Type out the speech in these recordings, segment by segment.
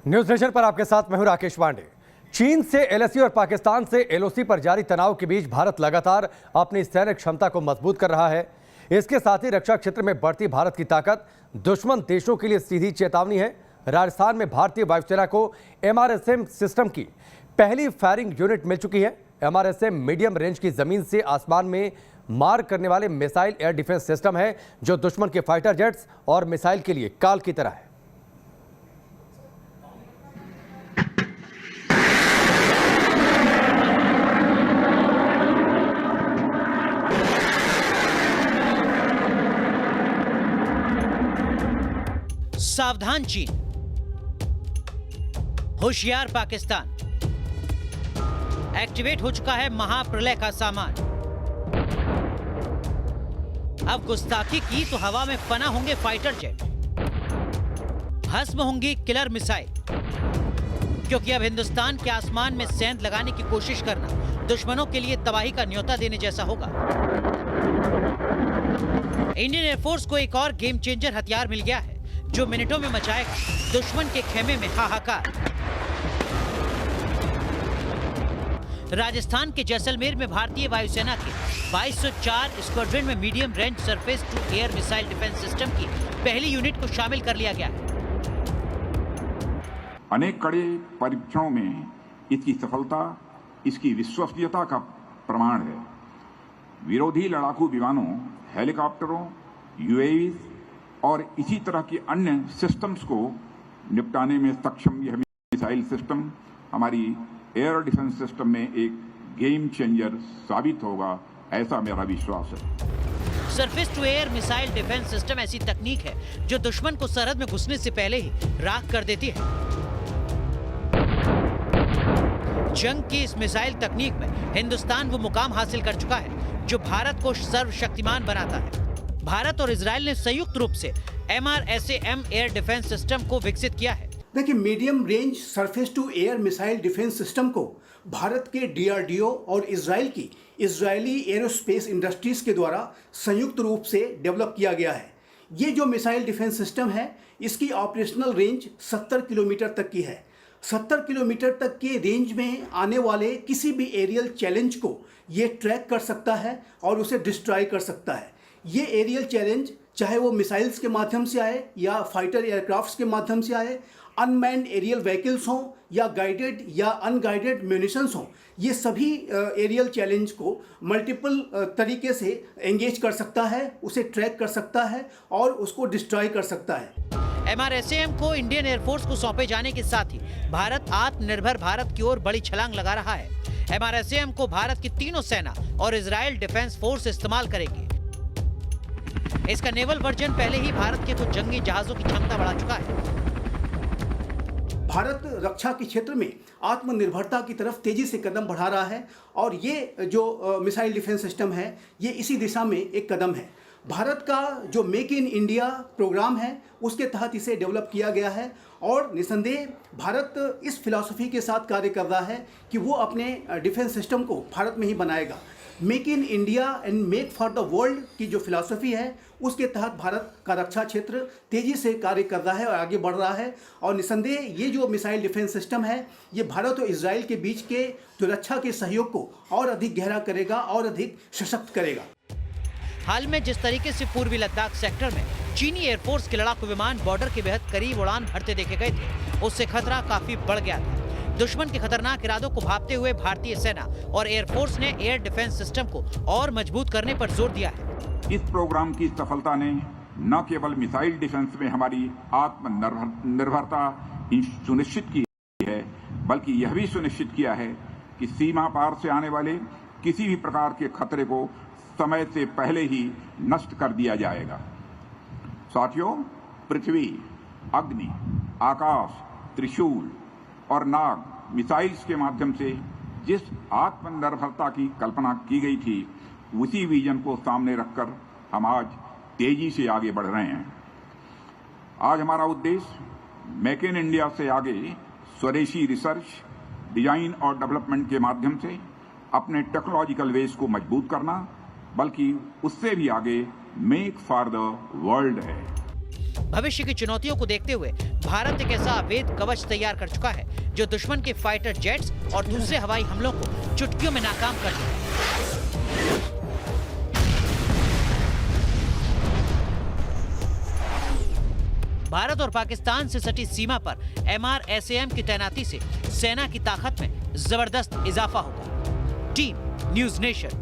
News nation पर आपके साथ मैं हूं राकेश पांडे। चीन से एलएसी और पाकिस्तान से एलओसी पर जारी तनाव के बीच भारत लगातार अपनी सैन्य क्षमता को मजबूत कर रहा है। इसके साथ ही रक्षा क्षेत्र में बढ़ती भारत की ताकत दुश्मन देशों के लिए सीधी चेतावनी है। राजस्थान में भारतीय वायुसेना को MRSM सिस्टम की पहली फायरिंग यूनिट मिल चुकी है। MRSM मीडियम रेंज की जमीन से आसमान में मार करने वाले मिसाइल एयर डिफेंस सिस्टम है जो दुश्मन के फाइटर जेट्स और मिसाइल के लिए काल की तरह है। सावधान चीन, होशियार पाकिस्तान, एक्टिवेट हो चुका है महाप्रलय का सामान। अब गुस्ताखी की तो हवा में फना होंगे फाइटर जेट, भस्म होंगी किलर मिसाइल, क्योंकि अब हिंदुस्तान के आसमान में सेंध लगाने की कोशिश करना दुश्मनों के लिए तबाही का न्योता देने जैसा होगा। इंडियन एयरफोर्स को एक और गेम चेंजर हथियार मिल गया है जो मिनटों में मचाएगा दुश्मन के खेमे में हाहाकार। राजस्थान के जैसलमेर में भारतीय वायुसेना के 2204 स्क्वाड्रन में medium range surface to air missile defence system की पहली यूनिट को शामिल कर लिया गया है। अनेक कड़े परीक्षणों में इसकी सफलता इसकी विश्वसनीयता का प्रमाण है। विरोधी लड़ाकू विमानों, हेलीकॉप्टरों, यूएवी और इसी तरह की अन्य सिस्टम्स को निपटाने में सक्षम यह मिसाइल सिस्टम हमारी एयर डिफेंस सिस्टम में एक गेम चेंजर साबित होगा, ऐसा मेरा विश्वास है। Surface to air missile defence system ऐसी तकनीक है जो दुश्मन को सरहद में घुसने से पहले ही राख कर देती है। जंग की इस मिसाइल तकनीक में हिंदुस्तान वो मुकाम हासिल कर चुका है जो भारत को सर्वशक्तिमान बनाता है। भारत और इजराइल ने संयुक्त रूप से MRSAM एयर डिफेंस सिस्टम को विकसित किया है। देखिए, medium range surface to air missile defence system को भारत के DRDO और इजराइल की इजरायली एरोस्पेस इंडस्ट्रीज के द्वारा संयुक्त रूप से डेवलप किया गया है। ये जो मिसाइल डिफेंस सिस्टम है इसकी ऑपरेशनल रेंज 70 किलोमीटर तक की है। 70 किलोमीटर तक के रेंज में आने वाले किसी भी एरियल चैलेंज को ये ट्रैक कर सकता है और उसे डिस्ट्रॉय कर सकता है। ये एरियल चैलेंज चाहे वो मिसाइल्स के माध्यम से आए या फाइटर एयरक्राफ्ट्स के माध्यम से आए, अनमैन्ड एरियल व्हीकल्स हों या गाइडेड या अनगाइडेड म्यूनिशंस हों, ये सभी एरियल चैलेंज को मल्टीपल तरीके से एंगेज कर सकता है, उसे ट्रैक कर सकता है और उसको डिस्ट्रॉय कर सकता है। MRSAM को इंडियन एयरफोर्स को सौंपे जाने के साथ ही भारत आत्मनिर्भर भारत की ओर बड़ी छलांग लगा रहा है। MRSAM को भारत की तीनों सेना और इजराइल डिफेंस फोर्स इस्तेमाल करेंगे। इसका नेवल वर्जन पहले ही भारत के कुछ जंगी जहाजों की क्षमता बढ़ा चुका है। भारत रक्षा के क्षेत्र में आत्मनिर्भरता की तरफ तेजी से कदम बढ़ा रहा है और ये जो मिसाइल डिफेंस सिस्टम है ये इसी दिशा में एक कदम है। भारत का जो मेक इन इंडिया प्रोग्राम है उसके तहत इसे डेवलप किया गया है और निसंदेह भारत इस फिलॉसफी के साथ कार्य कर रहा है कि वो अपने डिफेंस सिस्टम को भारत में ही बनाएगा। Make in India and make for the world की जो फिलॉसफी है उसके तहत भारत का रक्षा क्षेत्र तेजी से कार्य कर रहा है और आगे बढ़ रहा है और निसंदेह ये जो मिसाइल डिफेंस सिस्टम है ये भारत और इजराइल के बीच के जो रक्षा के सहयोग को और अधिक गहरा करेगा और अधिक सशक्त करेगा। हाल में जिस तरीके से पूर्वी लद्दाख सेक्टर में चीनी एयरफोर्स के लड़ाकू विमान बॉर्डर के बेहद करीब उड़ान भरते देखे गए थे, उससे खतरा काफी बढ़ गया था। दुश्मन के खतरनाक इरादों को भांपते हुए भारतीय सेना और एयरफोर्स ने एयर डिफेंस सिस्टम को और मजबूत करने पर जोर दिया है। इस प्रोग्राम की सफलता ने न केवल मिसाइल डिफेंस में हमारी आत्मनिर्भरता सुनिश्चित की है, बल्कि यह भी सुनिश्चित किया है कि सीमा पार से आने वाले किसी भी प्रकार के खतरे को समय से पहले ही नष्ट कर दिया जाएगा। साथियों, पृथ्वी, अग्नि, आकाश, त्रिशूल और नाग मिसाइल्स के माध्यम से जिस आत्मनिर्भरता की कल्पना की गई थी उसी विजन को सामने रखकर हम आज तेजी से आगे बढ़ रहे हैं। आज हमारा उद्देश्य मेक इन इंडिया से आगे स्वदेशी रिसर्च, डिजाइन और डेवलपमेंट के माध्यम से अपने टेक्नोलॉजिकल बेस को मजबूत करना, बल्कि उससे भी आगे मेक फॉर द वर्ल्ड है। भविष्य की चुनौतियों को देखते हुए भारत एक ऐसा अवैध कवच तैयार कर चुका है जो दुश्मन के फाइटर जेट्स और दूसरे हवाई हमलों को चुटकियों में नाकाम कर देगा। भारत और पाकिस्तान से सटी सीमा पर MRSAM की तैनाती से सेना की ताकत में जबरदस्त इजाफा होगा। Team news nation.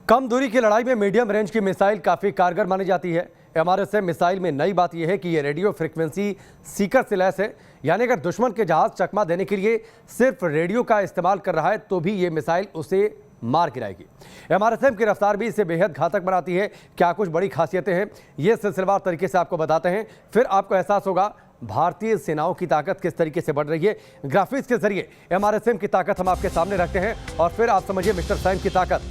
कम दूरी की लड़ाई में मीडियम रेंज की मिसाइल काफी कारगर मानी जाती है। MRSAM मिसाइल में नई बात यह है कि यह रेडियो फ्रीक्वेंसी सीकर से लैस है, यानी अगर दुश्मन के जहाज चकमा देने के लिए सिर्फ रेडियो का इस्तेमाल कर रहा है तो भी ये मिसाइल उसे मार गिराएगी। MRSAM की रफ्तार भी इसे बेहद घातक बनाती है। क्या कुछ बड़ी खासियतें हैं, ये सिलसिलेवार तरीके से आपको बताते हैं, फिर आपको एहसास होगा भारतीय सेनाओं की ताकत किस तरीके से बढ़ रही है। ग्राफिक्स के जरिए MRSAM की ताकत हम आपके सामने रखते हैं और फिर आप समझिए मिस्टर सैम की ताकत।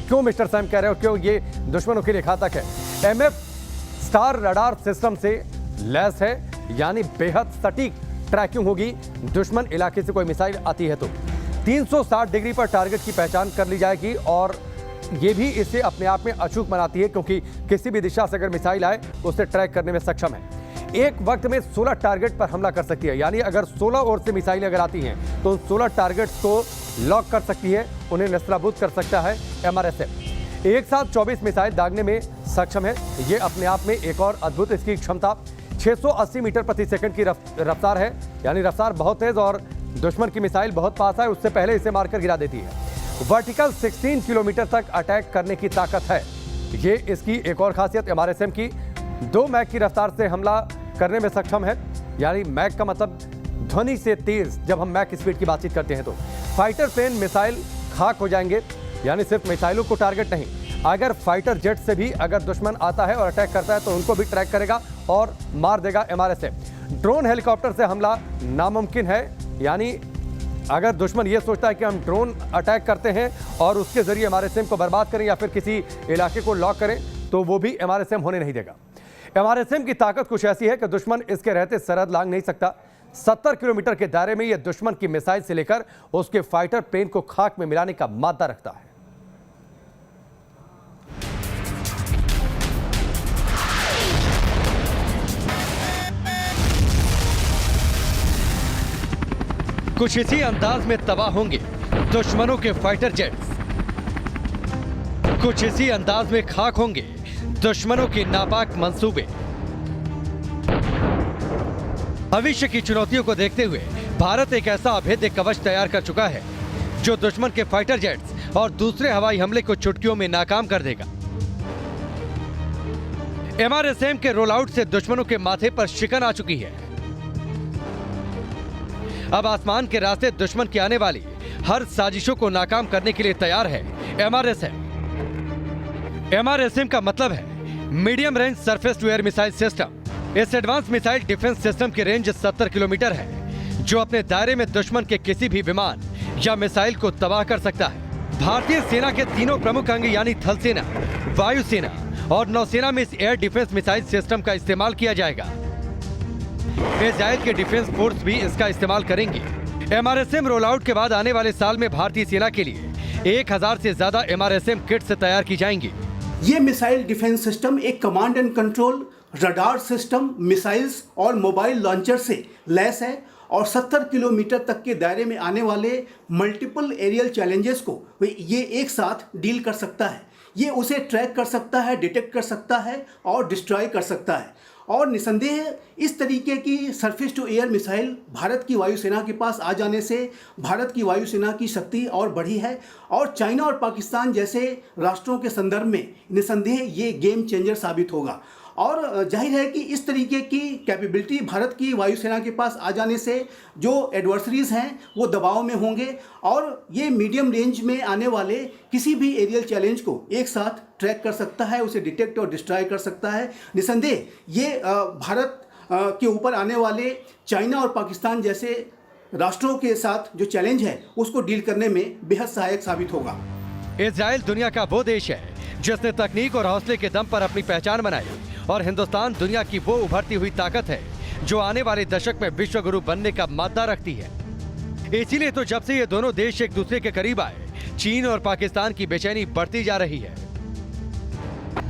क्यों मिस्टर सैम कह रहे हो, क्यों ये दुश्मनों के लिए घातक है। MF स्टार रडार सिस्टम से लैस है, यानी बेहद सटीक ट्रैकिंग होगी। दुश्मन इलाके से कोई मिसाइल आती है तो 360 डिग्री पर टारगेट की पहचान कर ली जाएगी और ये भी इसे अपने आप में अचूक बनाती है, क्योंकि किसी भी दिशा से अगर मिसाइल आए उसे ट्रैक करने में सक्षम है। एक वक्त में 16 टारगेट पर हमला कर सकती है, यानी अगर 16 ओर से मिसाइलें अगर आती हैं तो उन 16 टारगेट्स को लॉक कर सकती है, उन्हें नेस्तनाबूद कर सकता है MRSAM। एक साथ 24 मिसाइल दागने में सक्षम है। ये अपने आप में एक और अद्भुत इसकी क्षमता 680 मीटर प्रति सेकंड की रफ्तार है, यानी रफ्तार बहुत तेज और दुश्मन की मिसाइल बहुत पास है, उससे पहले इसे मारकर गिरा देती है। वर्टिकल 16 किलोमीटर तक अटैक करने की ताकत है, ये इसकी एक और खासियत। MRSAM की 2 मैक की रफ्तार से हमला करने में सक्षम है, यानी मैक का मतलब ध्वनि से तेज। जब हम मैक स्पीड की बातचीत करते हैं तो फाइटर प्लेन मिसाइल खाक हो जाएंगे, यानी सिर्फ मिसाइलों को टारगेट नहीं, अगर फाइटर जेट से भी अगर दुश्मन आता है और अटैक करता है तो उनको भी ट्रैक करेगा और मार देगा MRSAM। ड्रोन हेलीकॉप्टर से हमला नामुमकिन है, यानी अगर दुश्मन ये सोचता है कि हम ड्रोन अटैक करते हैं और उसके जरिए MRSAM को बर्बाद करें या फिर किसी इलाके को लॉक करें तो वो भी MRSAM होने नहीं देगा। MRSAM की ताकत कुछ ऐसी है कि दुश्मन इसके रहते सरहद लांघ नहीं सकता। 70 किलोमीटर के दायरे में यह दुश्मन की मिसाइल से लेकर उसके फाइटर प्लेन को खाक में मिलाने का मादा रखता है। कुछ इसी अंदाज में तबाह होंगे दुश्मनों के फाइटर जेट्स, कुछ इसी अंदाज में खाक होंगे दुश्मनों के नापाक मंसूबे। भविष्य की चुनौतियों को देखते हुए भारत एक ऐसा अभेद्य कवच तैयार कर चुका है जो दुश्मन के फाइटर जेट्स और दूसरे हवाई हमले को चुटकियों में नाकाम कर देगा। MRSAM के रोल आउट से दुश्मनों के माथे पर शिकन आ चुकी है। अब आसमान के रास्ते दुश्मन की आने वाली हर साजिशों को नाकाम करने के लिए तैयार है MRSAM। MRSAM का मतलब है medium range surface to air missile system. इस एडवांस मिसाइल डिफेंस सिस्टम की रेंज 70 किलोमीटर है, जो अपने दायरे में दुश्मन के किसी भी विमान या मिसाइल को तबाह कर सकता है। भारतीय सेना के तीनों प्रमुख अंग यानी थल सेना, वायुसेना और नौसेना में इस एयर डिफेंस मिसाइल सिस्टम का इस्तेमाल किया जाएगा। इजराइल के डिफेंस फोर्स भी इसका इस्तेमाल करेंगे। MRSAM रोल आउट के बाद आने वाले साल में भारतीय सेना के लिए 1000 से ज्यादा MRSAM किट से तैयार की जाएंगी। ये मिसाइल डिफेंस सिस्टम एक command and control, radar system, missiles और मोबाइल लॉन्चर से लैस है और 70 किलोमीटर तक के दायरे में आने वाले मल्टीपल एरियल चैलेंजेस को ये एक साथ डील कर सकता है। ये उसे ट्रैक कर सकता है, डिटेक्ट कर सकता है और डिस्ट्रॉय कर सकता है। और निसंदेह इस तरीके की surface to air missile Bharat की वायुसेना के पास आ जाने से भारत की वायुसेना की शक्ति और बढ़ी है और चाइना और पाकिस्तान जैसे राष्ट्रों के संदर्भ में निसंदेह ये गेम चेंजर साबित होगा। और जाहिर है कि इस तरीके की कैपेबिलिटी भारत की वायुसेना के पास आ जाने से जो एडवर्सरीज हैं वो दबाव में होंगे और ये मीडियम रेंज में आने वाले किसी भी एरियल चैलेंज को एक साथ ट्रैक कर सकता है, उसे डिटेक्ट और डिस्ट्रॉय कर सकता है। निसंदेह ये भारत के ऊपर आने वाले चाइना और पाकिस्तान जैसे राष्ट्रों के साथ जो चैलेंज है उसको डील करने में बेहद सहायक साबित होगा। इजराइल दुनिया का वो देश है जिसने तकनीक और हौसले के दम पर अपनी पहचान बनाई और हिंदुस्तान दुनिया की वो उभरती हुई ताकत है जो आने वाले दशक में विश्व गुरु बनने का मादा रखती है। इसीलिए तो जब से ये दोनों देश एक दूसरे के करीब आए, चीन और पाकिस्तान की बेचैनी बढ़ती जा रही है।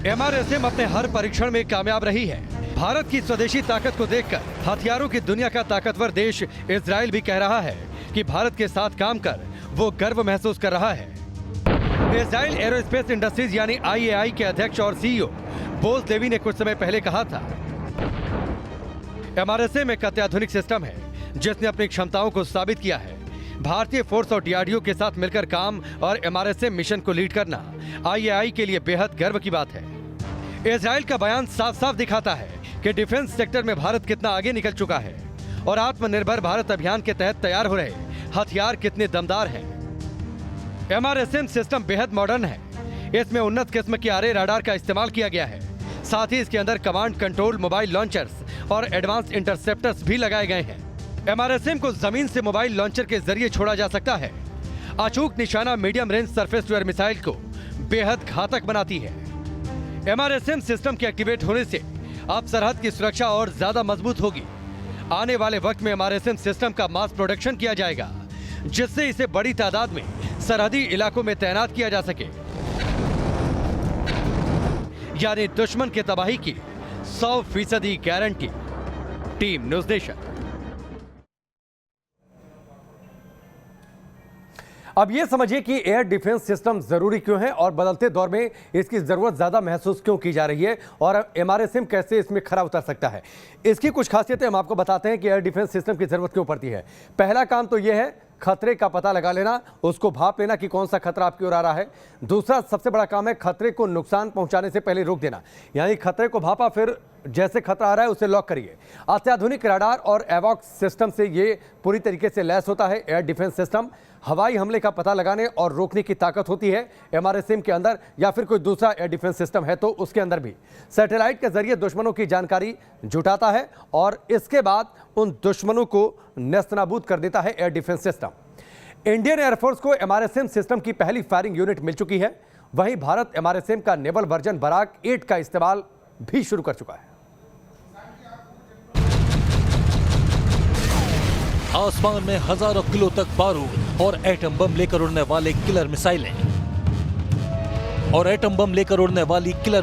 MRSM अपने हर परीक्षण में कामयाब रही है। भारत की स्वदेशी ताकत को देखकर हथियारों की दुनिया का ताकतवर देश इजराइल भी कह रहा है कि भारत के साथ काम कर वो गर्व महसूस कर रहा है। इजराइल एरोस्पेस इंडस्ट्रीज यानी IAI के अध्यक्ष और CEO बोज लेवी ने कुछ समय पहले कहा था, MRSM एक अत्याधुनिक सिस्टम है जिसने अपनी क्षमताओं को साबित किया है। भारतीय फोर्स और DRDO के साथ मिलकर काम और MRSM मिशन को लीड करना IAI के लिए बेहद गर्व की बात है। इजराइल का बयान साफ साफ दिखाता है कि डिफेंस सेक्टर में भारत कितना आगे निकल चुका है और आत्मनिर्भर भारत अभियान के तहत तैयार हो रहे हथियार कितने दमदार हैं। MRSM सिस्टम बेहद मॉडर्न है। इसमें उन्नत किस्म के आरे राडार का इस्तेमाल किया गया है। साथ ही इसके अंदर कमांड कंट्रोल मोबाइल लॉन्चर्स और एडवांस इंटरसेप्टर्स भी लगाए गए हैं। MRSM को जमीन से मोबाइल लॉन्चर के जरिए छोड़ा जा सकता है। अचूक निशाना medium range surface to air missile को बेहद घातक बनाती है। MRSM सिस्टम के एक्टिवेट होने से अब सरहद की सुरक्षा और ज्यादा मजबूत होगी। आने वाले वक्त में MRSM सिस्टम का मास प्रोडक्शन किया जाएगा, जिससे इसे बड़ी तादाद में सरहदी इलाकों में तैनात किया जा सके, यानी दुश्मन की तबाही की 100% गारंटी। Team news nation. अब ये समझिए कि एयर डिफेंस सिस्टम जरूरी क्यों है और बदलते दौर में इसकी जरूरत ज्यादा महसूस क्यों की जा रही है और MRSM कैसे इसमें खरा उतर सकता है। इसकी कुछ खासियतें हम आपको बताते हैं कि एयर डिफेंस सिस्टम की जरूरत क्यों पड़ती है। पहला काम तो यह है खतरे का पता लगा लेना, उसको भांप लेना कि कौन सा खतरा आपकी ओर आ रहा है। दूसरा सबसे बड़ा काम है खतरे को नुकसान पहुंचाने से पहले रोक देना, यानी खतरे को भापा, फिर जैसे खतरा आ रहा है उसे लॉक करिए। अत्याधुनिक रडार और एवॉक्स सिस्टम से ये पूरी तरीके से लैस होता है। एयर डिफेंस सिस्टम हवाई हमले का पता लगाने और रोकने की ताकत होती है MRSM के अंदर, या फिर कोई दूसरा एयर डिफेंस सिस्टम है तो उसके अंदर भी। सैटेलाइट के जरिए दुश्मनों की जानकारी जुटाता है और इसके बाद उन दुश्मनों को नेस्तनाबूद कर देता है air defence system. Indian air force को MRSM सिस्टम की पहली फायरिंग यूनिट मिल चुकी है। वहीं भारत MRSM का नेवल वर्जन बराक 8 का इस्तेमाल भी शुरू कर चुका है। आसमान में हजारों किलो तक बारूद और एटम बम लेकर उड़ने वाले किलर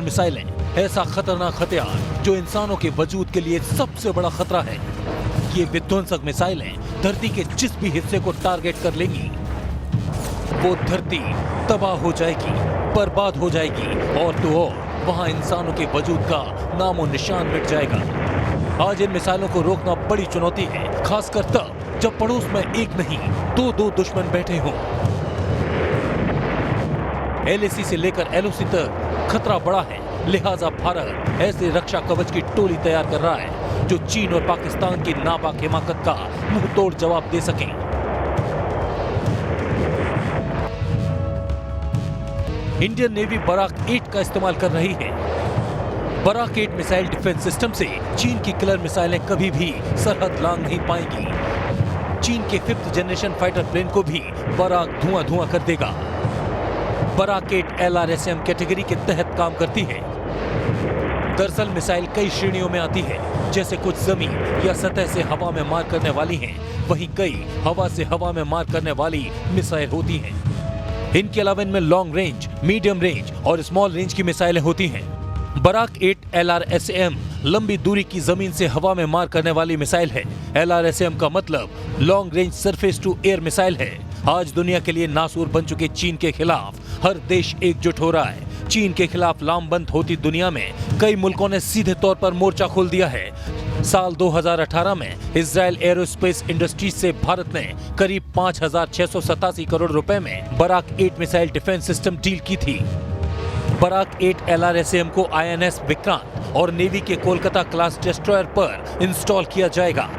मिसाइलें ऐसा खतरनाक हथियार जो इंसानों के वजूद के लिए सबसे बड़ा खतरा है। ये विध्वंसक मिसाइलें धरती के जिस भी हिस्से को टारगेट कर लेंगी वो धरती तबाह हो जाएगी, बर्बाद हो जाएगी और तो और वहां इंसानों के वजूद का नामो निशान मिट जाएगा। आज इन मिसाइलों को रोकना बड़ी चुनौती है, खासकर तब जब पड़ोस में एक नहीं दो दुश्मन बैठे हों। LAC से लेकर LOC तक खतरा बड़ा है, लिहाजा भारत ऐसे रक्षा कवच की टोली तैयार कर रहा है जो चीन और पाकिस्तान की नापाक हिमाकत का मुंह तोड़ जवाब दे सके। इंडियन नेवी बराक 8 का इस्तेमाल कर रही है। बराक 8 मिसाइल डिफेंस सिस्टम से चीन की किलर मिसाइलें कभी भी सरहद लांघ नहीं पाएंगी। चीन के 5th जनरेशन फाइटर प्लेन को भी बराक धुआं कर देगा। बराक 8 LRSM कैटेगरी के तहत काम करती है। दरअसल मिसाइल कई श्रेणियों में आती है, जैसे कुछ जमीन या सतह से हवा में मार करने वाली हैं, वहीं कई हवा से हवा में मार करने वाली मिसाइल होती हैं। इनके अलावा इनमें लॉन्ग रेंज, मीडियम रेंज और स्मॉल रेंज की मिसाइलें होती हैं। बराक 8 LRSM लंबी दूरी की जमीन से हवा में मार करने वाली मिसाइल है। LRSM का मतलब long range surface to air missile है। आज दुनिया के लिए नासूर बन चुके चीन के खिलाफ हर देश एकजुट हो रहा है। चीन के खिलाफ लामबंद होती दुनिया में कई मुल्कों ने सीधे तौर पर मोर्चा खोल दिया है। साल 2018 में इजराइल एरोस्पेस इंडस्ट्रीज से भारत ने करीब 5,687 करोड़ रुपए में Barak 8 missile defence system deal की थी। बराक 8 LRSM को INS विक्रांत और नेवी के कोलकाता क्लास डिस्ट्रॉयर पर इंस्टॉल किया जाएगा।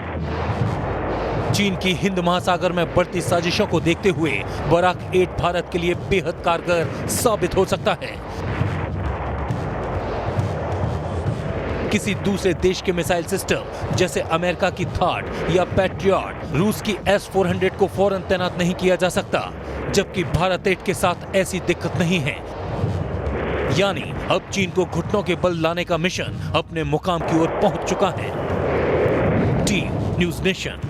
चीन की हिंद महासागर में बढ़ती साजिशों को देखते हुए बराक 8 भारत के लिए बेहद कारगर साबित हो सकता है। किसी दूसरे देश के मिसाइल सिस्टम जैसे अमेरिका की थाड या पैट्रियट, रूस की S-400 को फौरन तैनात नहीं किया जा सकता, जबकि भारत 8 के साथ ऐसी दिक्कत नहीं है। यानी अब चीन को घुटनों के बल लाने का मिशन अपने मुकाम की ओर पहुंच चुका है। Team news nation.